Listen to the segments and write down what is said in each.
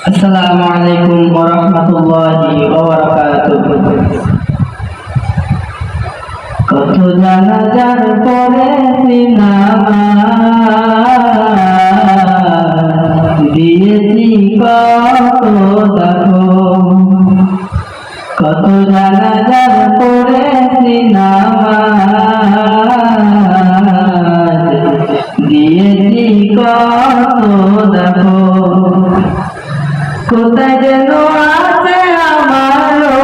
আসসালামু আলাইকুম ওয়া রাহমাতুল্লাহি ওয়া বারাকাতুহু। কত জানাজার পড়েছি নামাজ, দিয়েছি কত দেখো। কত জানাজার পড়েছি নামাজ, দিয়েছি কত দেখো। কোথায় যেন আছে আমারও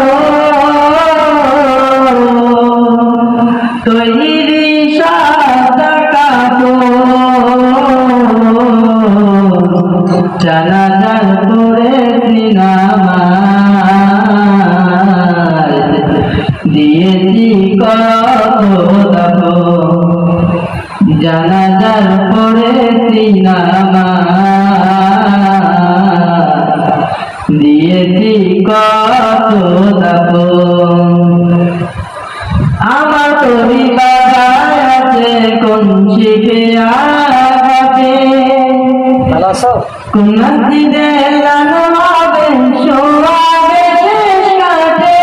তৈরি সাদা কাপড়, জানাজার পড়েছি নামাজ, দিয়েছি কত দেখো। জানাজার পড়েছি নামাজ, দিয়েছি কত দেখো। আমার তরি বাধায় আছে কোন শিখে আঘাতে, কোন মসজিদে লানো হবে সোয়াবে শেষ কাটে।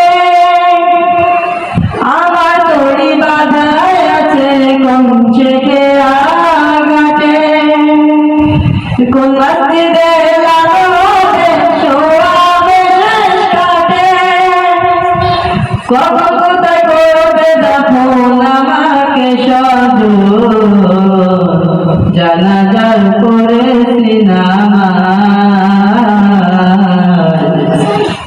আমার তরি বাধায় আছে কোন শিখে আঘাতে, কোন মসজিদে লানো হবে সোয়াবে শেষ কাটে। কখন কোথায় করবে দাফন আমাকে সজল, জানাজার পড়েছি নামাজ,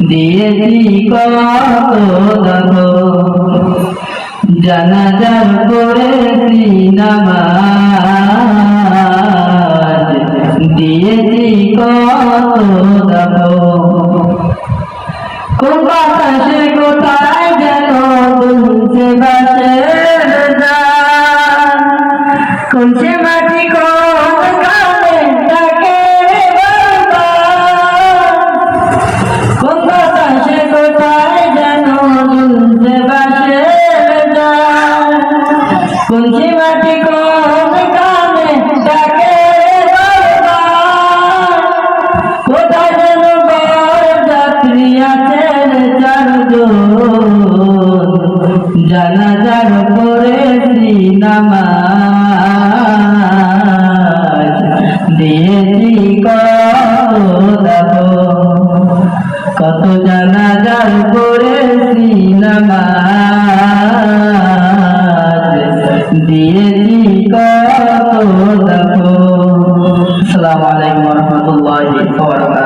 দিয়েছি কত দেখো। জানাজার পড়েছি নামাজ, দিয়েছি কত দেখো। কোন বাতাসে কোথায় যেন তুলছে বাসের গান, কোন সে মাটি কোন গানে ডাকে বারবার। কোন বাতাসে কোথায় যেন তুলছে বাসের গান, কোন সে মাটি কোন গানে ডাকে বারবার। কোথায় যেন বরযাত্রী আছেন চারজন, জানাজার পড়েছি নামাজ, দিয়েছি কত দেখো। কত জানাজার পড়েছি নামাজ, দিয়েছি কত দেখো। আসসালামু আলাইকুম ওয়া রাহমাতুল্লাহি ওয়া বারাকাতুহু।